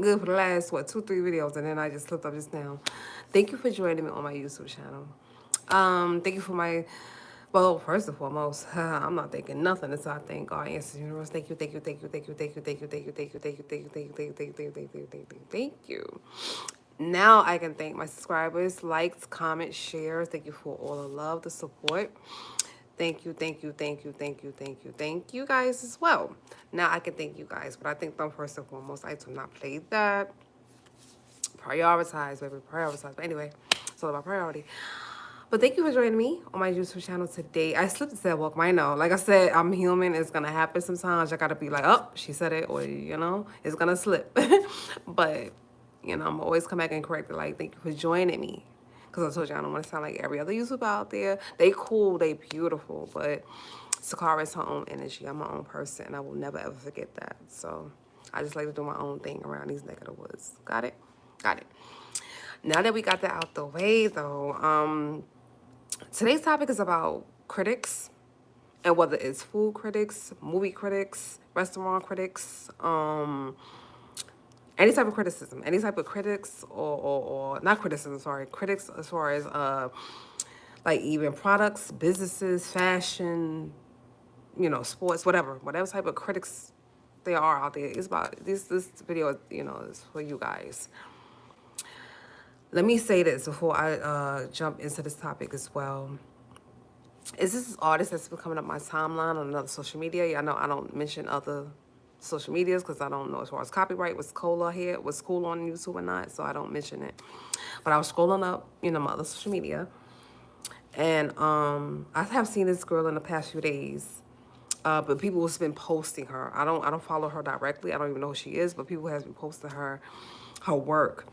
good for the last, what, 2, 3 videos, and then I just slipped up just now. Thank you for joining me on my YouTube channel. Thank you for my, well, first and foremost, I'm not thinking nothing until I thank God, answers the universe. Thank you, thank you, thank you, thank you, thank you, thank you, thank you, thank you, thank you, thank you, thank you, thank you, thank you, thank you, thank you, thank you, thank you. Now I can thank my subscribers, likes, comments, shares. Thank you for all the love, the support. Thank you, thank you, thank you, thank you, thank you, thank you guys as well. Now I can thank you guys, but I think them first and foremost. I do not play that. Prioritize, baby, prioritize. But anyway, it's all about priority. But thank you for joining me on my YouTube channel today. I slipped and said welcome. I know. Like I said, I'm human. It's going to happen sometimes. I got to be like, oh, she said it. Or, it's going to slip. But, I'm always come back and correct it. Like, thank you for joining me. Because I told you I don't want to sound like every other YouTuber out there. They cool. They beautiful. But Toccara is her own energy. I'm my own person. And I will never, ever forget that. So I just like to do my own thing around these neck of the woods. Got it? Got it. Now that we got that out the way, though, today's topic is about critics, and whether it's food critics, movie critics, restaurant critics, any type of criticism, any type of critics, or not criticism, sorry, critics as far as like even products, businesses, fashion, sports, whatever type of critics they are out there. It's about this video, is for you guys. Let me say this before I jump into this topic as well. Is this artist that's been coming up my timeline on another social media? Yeah, I know I don't mention other social medias because I don't know as far as copyright, what's cool here, what's cool on YouTube or not, so I don't mention it. But I was scrolling up, my other social media, and I have seen this girl in the past few days. But people have been posting her. I don't follow her directly. I don't even know who she is, but people have been posting her work.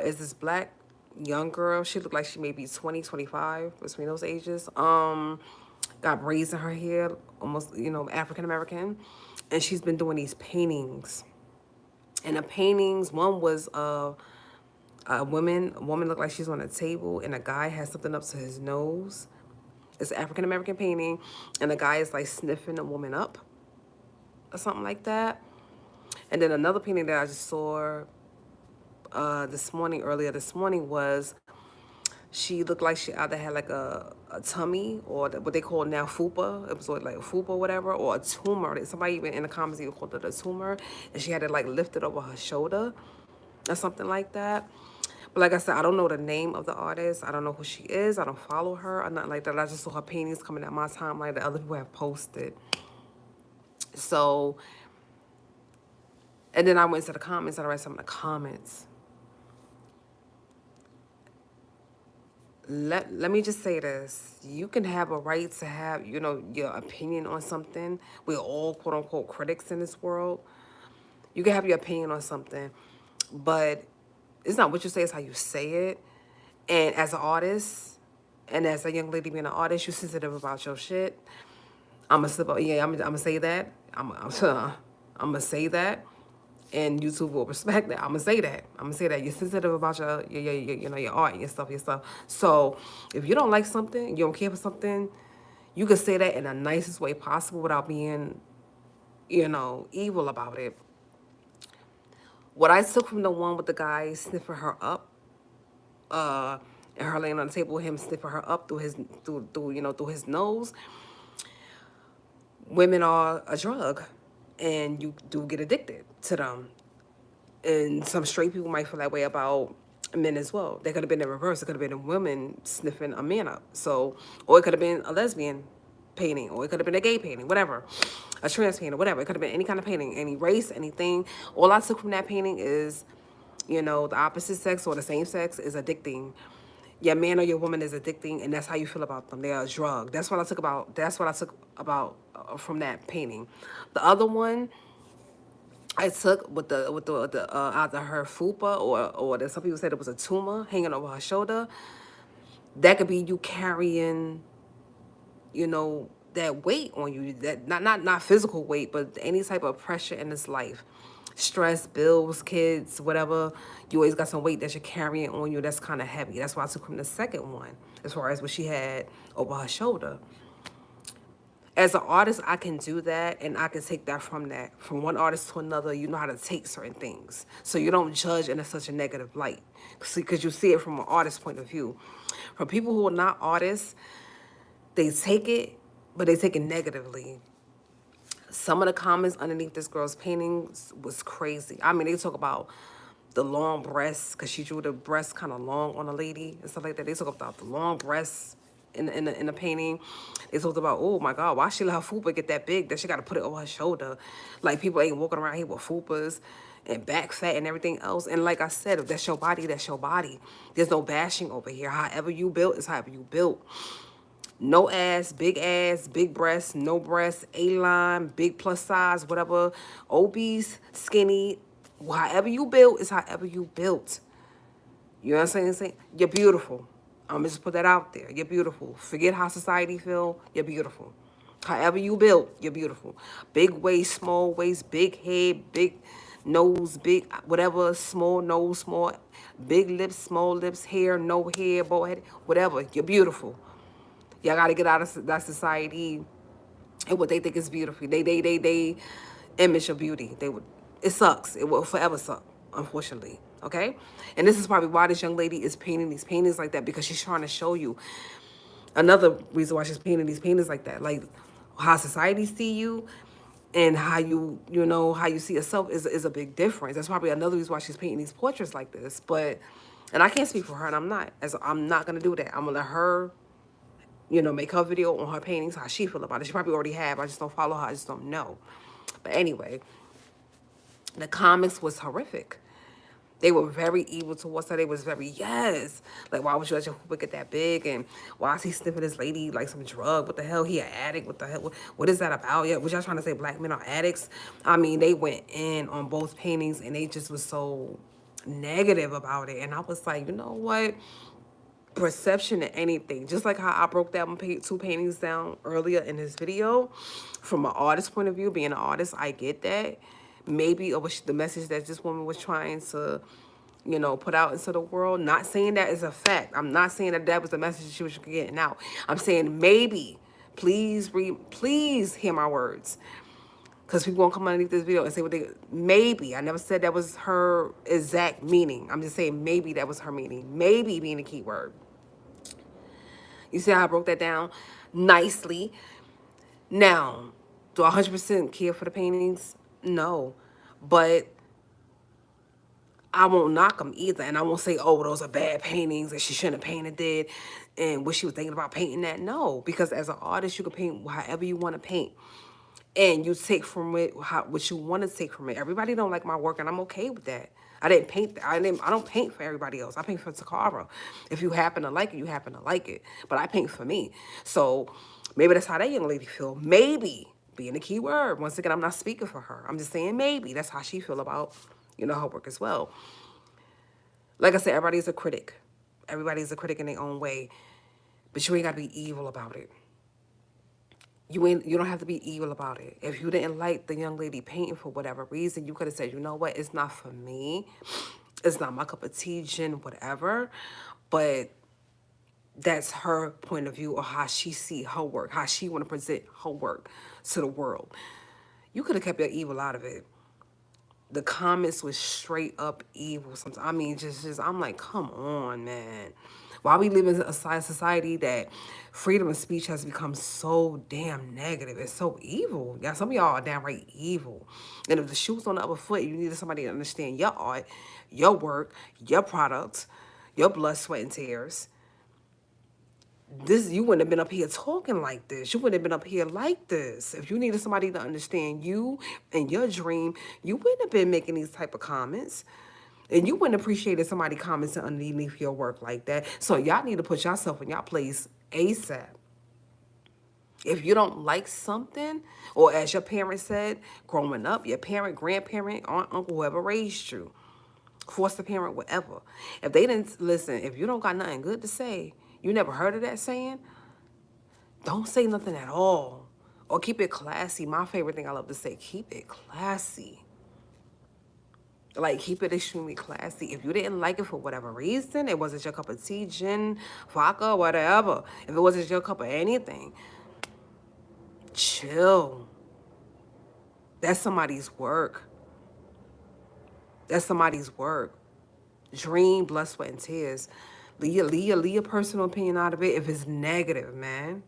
Is this black young girl. She looked like she may be 20, 25, between those ages. Got braids in her hair, almost, African American. And she's been doing these paintings. And the paintings, one was a woman looked like she's on a table, and a guy has something up to his nose. It's an African American painting, and the guy is like sniffing a woman up or something like that. And then another painting that I just saw earlier this morning, was she looked like she either had like a tummy or what they call now fupa. It was like a fupa or whatever, or a tumor. Somebody even in the comments even called it a tumor. And she had it like lifted over her shoulder or something like that. But like I said, I don't know the name of the artist. I don't know who she is. I don't follow her or nothing like that. I just saw her paintings coming at my timeline that other people have posted. So, and then I went to the comments and I read some of the comments. Let me just say this. You can have a right to have, your opinion on something. We're all quote unquote critics in this world. You can have your opinion on something, but it's not what you say, it's how you say it. And as an artist, and as a young lady being an artist, you're sensitive about your shit. I'm gonna say that. I'm gonna say that, and YouTube will respect that. I'm gonna say that. I'm gonna say that you're sensitive about your art and your stuff. So if you don't like something, you don't care for something, you can say that in the nicest way possible without being, evil about it. What I took from the one with the guy sniffing her up, and her laying on the table, him sniffing her up through his nose. Women are a drug, and you do get addicted to them. And some straight people might feel that way about men as well. They could have been in reverse. It could have been a woman sniffing a man up. So, or it could have been a lesbian painting, or it could have been a gay painting, whatever, a trans painting, whatever. It could have been any kind of painting, any race, anything. All I took from that painting is, the opposite sex or the same sex is addicting. Your man or your woman is addicting, and that's how you feel about them. They are a drug. That's what I took about. That's what I took about from that painting. The other one I took with the either her fupa or some people said it was a tumor hanging over her shoulder. That could be you carrying, that weight on you. That not physical weight, but any type of pressure in this life. Stress, bills, kids, whatever. You always got some weight that you're carrying on you that's kind of heavy. That's why I took from the second one, as far as what she had over her shoulder. As an artist, I can do that, and I can take that from one artist to another. You know how to take certain things, so you don't judge in such a negative light, because you see it from an artist's point of view. For people who are not artists, they take it, but they take it negatively. Some of the comments underneath this girl's paintings was crazy. I mean, they talk about the long breasts, because she drew the breasts kind of long on a lady and stuff like that. They talk about the long breasts in the painting. They talked about, oh my God, why she let her fupa get that big that she got to put it over her shoulder? Like, people ain't walking around here with fupas and back fat and everything else. And like I said, if that's your body, that's your body. There's no bashing over here. However you built is however you built. No ass, big breasts, no breasts, A-line, big plus size, whatever, obese, skinny, however you built is however you built. You know what I'm saying? You're beautiful. I'm just put that out there. You're beautiful. Forget how society feel. You're beautiful. However you built, you're beautiful. Big waist, small waist, big head, big nose, big whatever, small nose, small, big lips, small lips, hair, no hair, bald head, whatever. You're beautiful. Y'all got to get out of that society and what they think is beautiful. They image of beauty. It sucks. It will forever suck, unfortunately. Okay? And this is probably why this young lady is painting these paintings like that, because she's trying to show you another reason why she's painting these paintings like that. Like, how society see you and how how you see yourself is a big difference. That's probably another reason why she's painting these portraits like this. But, and I can't speak for her, and I'm not going to do that. I'm going to let her make her video on her paintings, how she feel about it. She probably already have. I just don't follow her. I just don't know. But anyway, the comments was horrific. They were very evil towards her. They was very, yes. Like, why would you let your hooper get that big? And why is he sniffing this lady like some drug? What the hell? He an addict? What the hell? What is that about? Yeah, was y'all trying to say black men are addicts? I mean, they went in on both paintings, and they just was so negative about it. And I was like, you know what? Perception of anything, just like how I broke down two paintings down earlier in this video. From an artist's point of view, being an artist, I get that. Maybe it was the message that this woman was trying to put out into the world. Not saying that is a fact. I'm not saying that that was the message she was getting out. I'm saying maybe, please hear my words, because people won't come underneath this video and say what they, maybe, I never said that was her exact meaning. I'm just saying maybe that was her meaning. Maybe being a key word. You see how I broke that down nicely? Now, do I 100% care for the paintings? No. But I won't knock them either. And I won't say, oh, those are bad paintings and she shouldn't have painted it and what she was thinking about painting that. No. Because as an artist, you can paint however you want to paint. And you take from it what you want to take from it. Everybody don't like my work, and I'm okay with that. I didn't paint. I don't paint for everybody else. I paint for Toccara. If you happen to like it, you happen to like it. But I paint for me. So maybe that's how that young lady feel. Maybe, being a key word. Once again, I'm not speaking for her. I'm just saying maybe that's how she feel about her work as well. Like I said, everybody's a critic. Everybody's a critic in their own way. But you ain't got to be evil about it. You don't have to be evil about it. If you didn't like the young lady painting for whatever reason, you could have said, you know what, it's not for me. It's not my cup of tea, gin, whatever. But that's her point of view, or how she see her work, how she want to present her work to the world. You could have kept your evil out of it. The comments was straight up evil sometimes. I mean, just I'm like, come on, man. Why we live in a society that freedom of speech has become so damn negative? It's so evil. Yeah, some of y'all are downright evil. And if the shoe's on the other foot, you needed somebody to understand your art, your work, your products, your blood, sweat, and tears. You wouldn't have been up here talking like this. You wouldn't have been up here like this. If you needed somebody to understand you and your dream, you wouldn't have been making these type of comments. And you wouldn't appreciate if somebody commented underneath your work like that. So y'all need to put yourself in your place ASAP. If you don't like something, or as your parents said, growing up, your parent, grandparent, aunt, uncle, whoever raised you, foster parent, whatever. If they didn't listen, if you don't got nothing good to say, you never heard of that saying, don't say nothing at all. Or keep it classy. My favorite thing I love to say, keep it classy. Like, keep it extremely classy. If you didn't like it for whatever reason, it wasn't your cup of tea, gin, vodka, whatever. If it wasn't your cup of anything, Chill. That's somebody's work. That's somebody's work. Dream, blood, sweat, and tears. Leave your personal opinion out of it if it's negative, man.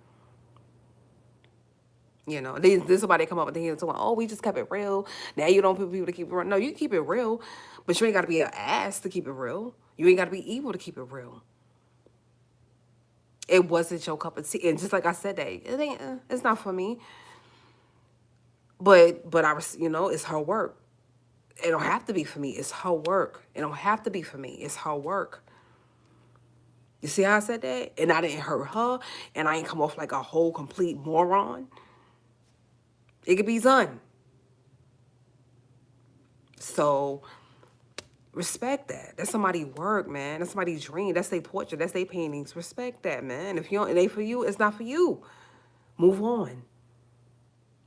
You know, there's somebody come up with the hand and oh, we just kept it real. Now you don't put people to keep it real. No, you keep it real, but you ain't got to be an ass to keep it real. You ain't got to be evil to keep it real. It wasn't your cup of tea, and just like I said, that it ain't. It's not for me. But I was, it's her work. It don't have to be for me. It's her work. It don't have to be for me. It's her work. You see how I said that? And I didn't hurt her, and I ain't come off like a whole complete moron. It could be done. So respect that. That's somebody's work, man. That's somebody's dream. That's their portrait. That's their paintings. Respect that, man. If you don't, it ain't for you, it's not for you. Move on.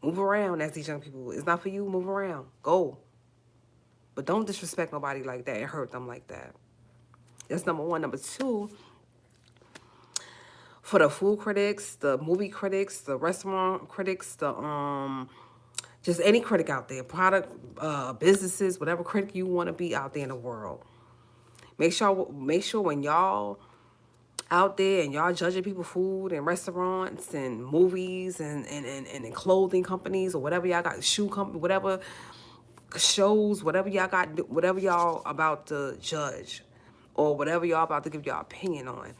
Move around, as these young people. It's not for you. Move around. Go. But don't disrespect nobody like that and hurt them like that. That's number one. Number two, for the food critics, the movie critics, the restaurant critics, the just any critic out there, product, businesses, whatever critic you want to be out there in the world. Make sure when y'all out there and y'all judging people food and restaurants and movies and clothing companies or whatever y'all got, shoe company, whatever shows, whatever y'all got, whatever y'all about to judge or whatever y'all about to give y'all opinion on.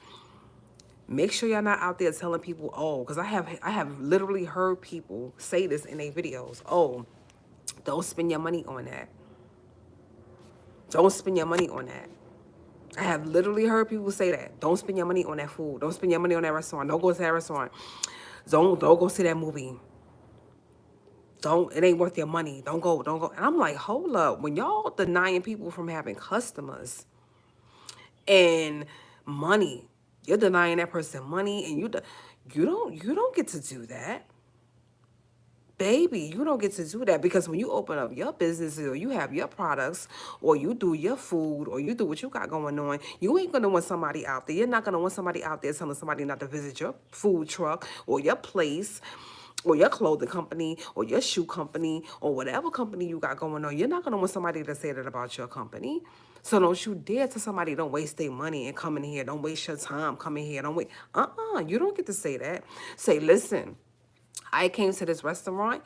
Make sure y'all not out there telling people, oh, because I have literally heard people say this in their videos. Oh, don't spend your money on that. Don't spend your money on that. I have literally heard people say that. Don't spend your money on that food. Don't spend your money on that restaurant. Don't go to that restaurant. Don't go see that movie. It ain't worth your money. Don't go. And I'm like, hold up. When y'all denying people from having customers and money, you're denying that person money, and you don't get to do that. Baby, you don't get to do that, because when you open up your business or you have your products or you do your food or you do what you got going on, you ain't going to want somebody out there. You're not going to want somebody out there telling somebody not to visit your food truck or your place or your clothing company or your shoe company or whatever company you got going on. You're not going to want somebody to say that about your company. So don't you dare tell somebody don't waste their money and come in here. Don't waste your time coming here. Don't wait. You don't get to say that. Say, listen, I came to this restaurant.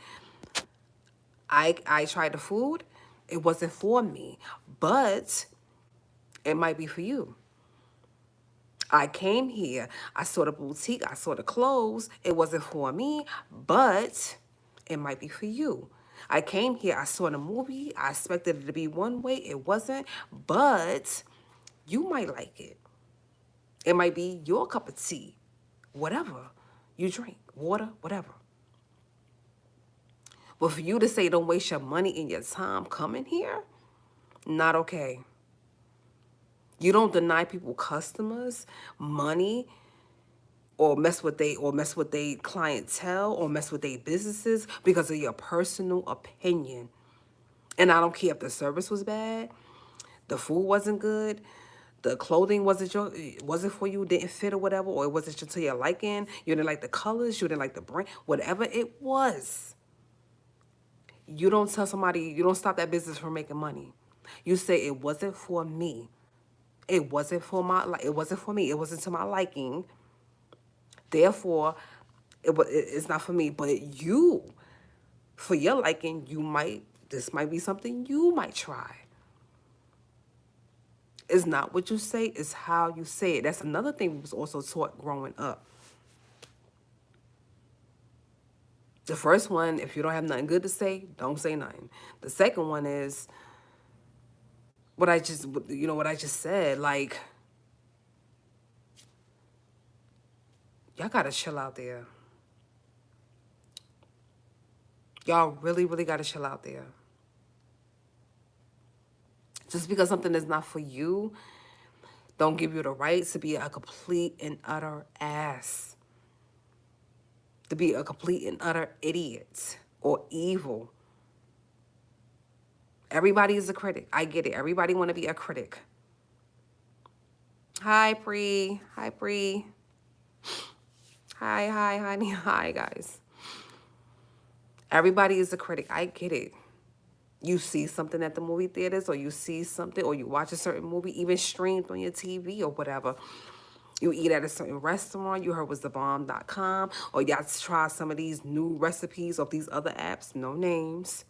I tried the food. It wasn't for me, but it might be for you. I came here. I saw the boutique. I saw the clothes. It wasn't for me, but it might be for you. I came here. I saw the movie. I expected it to be one way. It wasn't, but you might like it. It might be your cup of tea, whatever you drink, water, whatever. But for you to say don't waste your money and your time coming here, not okay. You don't deny people customers, money, or mess with they clientele or mess with their businesses because of your personal opinion. And I don't care if the service was bad, the food wasn't good, the clothing wasn't for you, didn't fit or whatever, or it wasn't to your liking, you didn't like the colors, you didn't like the brand, whatever it was. You don't tell somebody, you don't stop that business from making money. You say it wasn't for me. It wasn't for it wasn't for me. It wasn't to my liking. Therefore, it's not for me. But you, for your liking, this might be something you might try. It's not what you say, it's how you say it. That's another thing we was also taught growing up. The first one, if you don't have nothing good to say, don't say nothing. The second one is what I just said, like, y'all gotta chill out there. Y'all really, really gotta chill out there. Just because something is not for you, don't give you the right to be a complete and utter ass. To be a complete and utter idiot or evil. Everybody is a critic. I get it. Everybody want to be a critic. Hi, Pri. Hi, Pri. Hi, honey. Hi, guys. Everybody is a critic. I get it. You see something at the movie theaters, or you see something, or you watch a certain movie, even streamed on your TV or whatever. You eat at a certain restaurant you heard was the bomb.com, or y'all try some of these new recipes of these other apps, no names.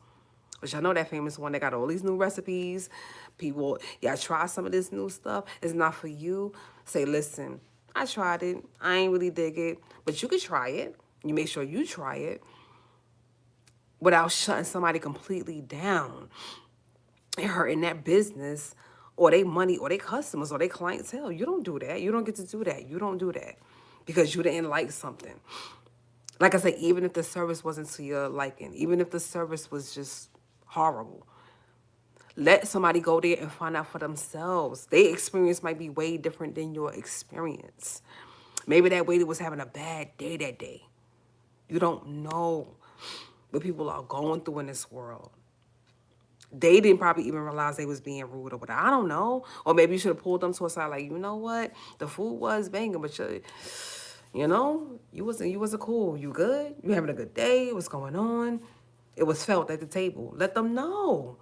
Which I know that famous one that got all these new recipes. People, y'all try some of this new stuff. It's not for you. Say, listen, I tried it. I ain't really dig it. But you can try it. You make sure you try it without shutting somebody completely down and hurting that business or they money or they customers or they clientele. You don't do that. You don't get to do that. You don't do that because you didn't like something. Like I said, even if the service wasn't to your liking, even if the service was just horrible, let somebody go there and find out for themselves. Their experience might be way different than your experience. Maybe that waiter was having a bad day that day. You don't know what people are going through in this world. They didn't probably even realize they was being rude or whatever. I don't know. Or maybe you should have pulled them to a side like, you know what? The food was banging, but you wasn't cool. You good? You having a good day? What's going on? It was felt at the table. Let them know.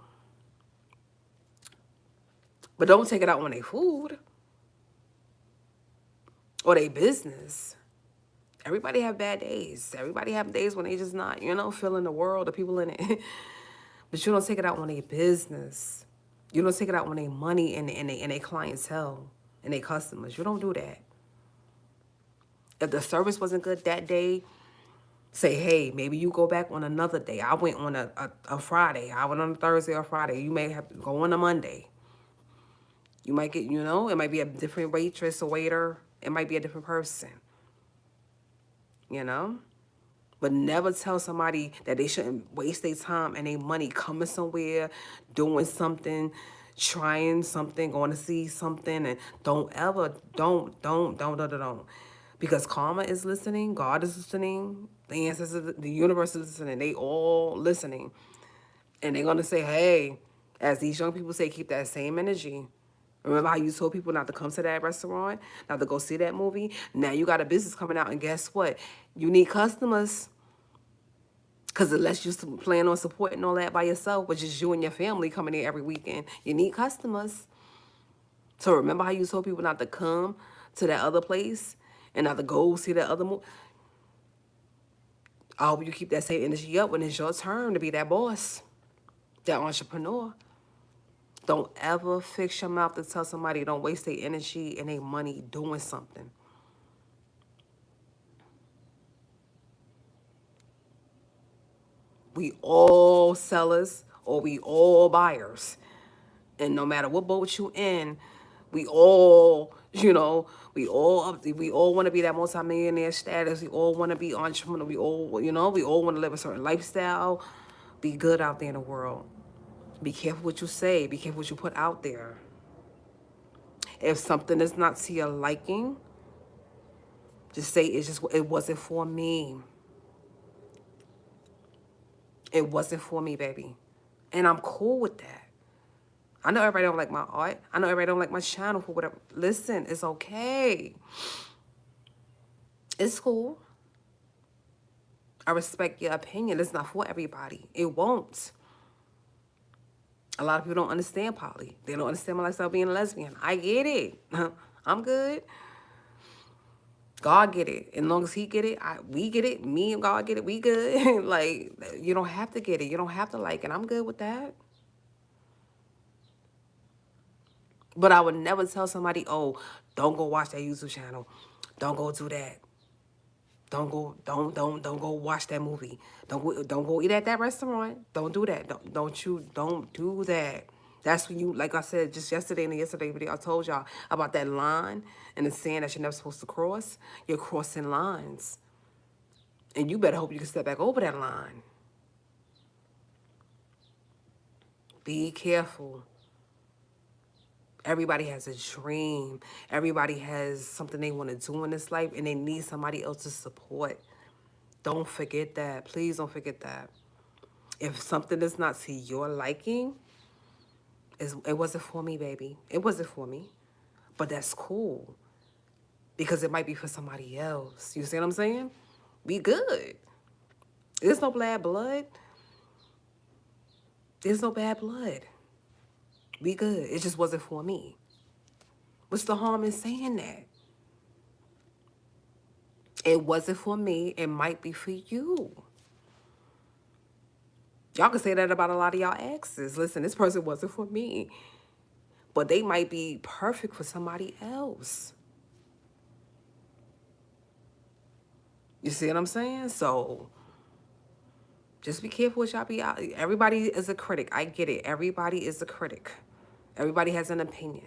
But don't take it out on their food or their business. Everybody have bad days. Everybody have days when they just not, feeling the world, the people in it. But you don't take it out on their business. You don't take it out on their money and their clientele and their customers. You don't do that. If the service wasn't good that day, say, hey, maybe you go back on another day. I went on a Friday. I went on a Thursday or Friday. You may have to go on a Monday. You might get, it might be a different waitress or waiter. It might be a different person, you know? But never tell somebody that they shouldn't waste their time and their money coming somewhere, doing something, trying something, going to see something, and don't. Because karma is listening, God is listening, the ancestors, the universe is listening. They all listening. And they're going to say, hey, as these young people say, keep that same energy. Remember how you told people not to come to that restaurant, not to go see that movie? Now you got a business coming out, and guess what? You need customers. Because unless you plan on supporting all that by yourself, which is you and your family coming in every weekend, you need customers. So remember how you told people not to come to that other place and not to go see that other movie? I hope you keep that same energy up when it's your turn to be that boss, that entrepreneur. Don't ever fix your mouth to tell somebody don't waste their energy and their money doing something. We all sellers or we all buyers. And no matter what boat you in, we all, we all want to be that multimillionaire status. We all want to be entrepreneur. We all want to live a certain lifestyle. Be good out there in the world. Be careful what you say. Be careful what you put out there. If something is not to your liking, just say it wasn't for me. It wasn't for me, baby. And I'm cool with that. I know everybody don't like my art. I know everybody don't like my channel for whatever. Listen, it's okay. It's cool. I respect your opinion. It's not for everybody. It won't. A lot of people don't understand poly. They don't understand my lifestyle being a lesbian. I get it. I'm good. God get it. And as long as he get it, we get it. Me and God get it. We good. Like, you don't have to get it. You don't have to like it. I'm good with that. But I would never tell somebody, oh, don't go watch that YouTube channel. Don't go do that. Don't go watch that movie. Don't go eat at that restaurant. Don't do that. Don't do that. That's when you, like I said just yesterday in the yesterday video, I told y'all about that line and the sand that you're never supposed to cross. You're crossing lines. And you better hope you can step back over that line. Be careful. Everybody has a dream. Everybody has something they want to do in this life, and they need somebody else's support. Don't forget that. Please don't forget that. If something is not to your liking, it wasn't for me, baby. It wasn't for me. But that's cool. Because it might be for somebody else. You see what I'm saying? We good. There's no bad blood. There's no bad blood. We good. It just wasn't for me. What's the harm in saying that? It wasn't for me. It might be for you. Y'all can say that about a lot of y'all exes. Listen, this person wasn't for me. But they might be perfect for somebody else. You see what I'm saying? So just be careful what y'all be out. Everybody is a critic. I get it. Everybody is a critic. Everybody has an opinion.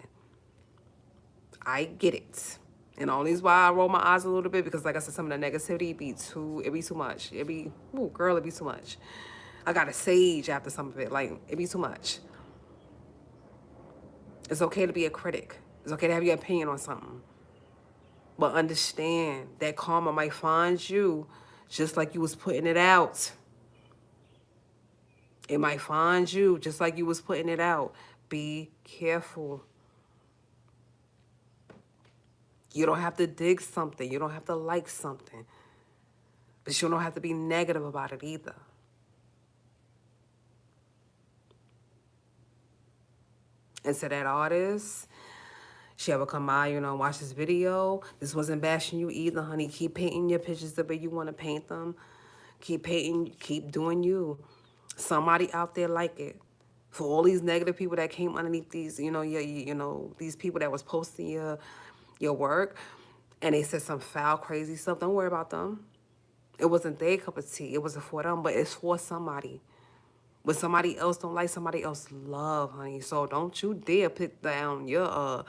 I get it. And the only reason why I roll my eyes a little bit because, like I said, some of the negativity be too much. It be, ooh, girl, it be too much. I got to sage after some of it. Like, it be too much. It's okay to be a critic. It's okay to have your opinion on something. But understand that karma might find you just like you was putting it out. It might find you just like you was putting it out. Be careful. You don't have to dig something. You don't have to like something. But you don't have to be negative about it either. And to that artist, she ever come by, watch this video. This wasn't bashing you either, honey. Keep painting your pictures the way you want to paint them. Keep painting, keep doing you. Somebody out there like it. For all these negative people that came underneath these, these people that was posting your work, and they said some foul, crazy stuff. Don't worry about them. It wasn't their cup of tea. It wasn't for them, but it's for somebody. But somebody else don't like, somebody else love, honey. So don't you dare put down your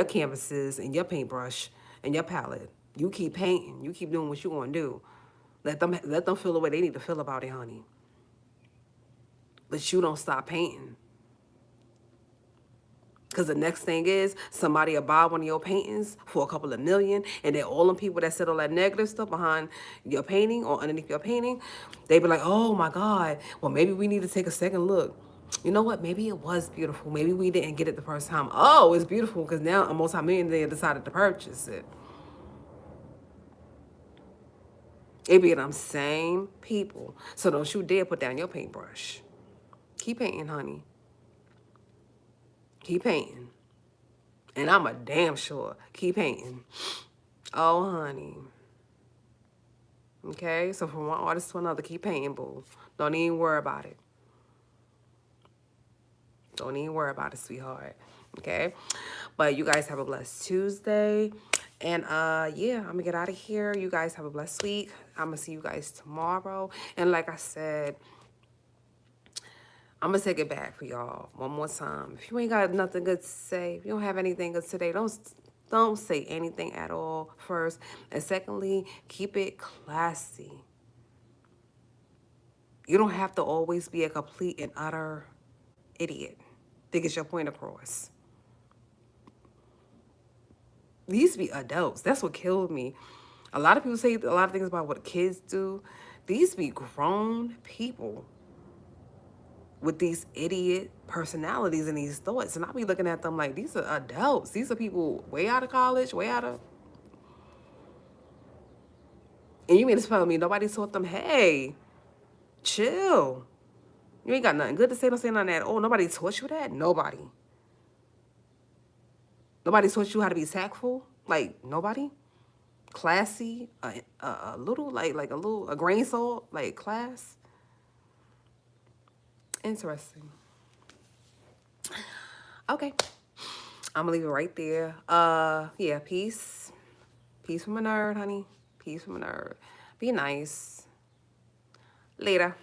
canvases and your paintbrush and your palette. You keep painting. You keep doing what you want to do. Let them feel the way they need to feel about it, honey. But you don't stop painting. Because the next thing is somebody will buy one of your paintings for a couple of million, and then all them people that said all that negative stuff behind your painting or underneath your painting, they be like, oh my God, well, maybe we need to take a second look. You know what? Maybe it was beautiful. Maybe we didn't get it the first time. Oh, it's beautiful because now a multi-millionaire decided to purchase it. It be them same people. So don't you dare put down your paintbrush. Keep painting, honey. Keep painting. And I'm a damn sure. Keep painting. Oh, honey. Okay? So from one artist to another, keep painting, boo. Don't even worry about it. Don't even worry about it, sweetheart. Okay? But you guys have a blessed Tuesday. And yeah, I'm gonna get out of here. You guys have a blessed week. I'm gonna see you guys tomorrow. And like I said, I'm gonna take it back for y'all one more time. If you ain't got nothing good to say, if you don't have anything good today, don't say anything at all first. And secondly, keep it classy. You don't have to always be a complete and utter idiot to get your point across. These be adults. That's what killed me. A lot of people say a lot of things about what kids do. These be grown people with these idiot personalities and these thoughts. And I be looking at them like, these are adults. These are people way out of college, way out of... And you mean to tell me nobody taught them, hey, chill. You ain't got nothing good to say, don't say nothing at all. Nobody taught you that? Nobody. Nobody taught you how to be tactful? Like, nobody? Classy? A little, a grain of salt? Like, class? Interesting. Okay. I'm gonna leave it right there. Yeah, peace. Peace from a nerd, honey. Peace from a nerd. Be nice. Later.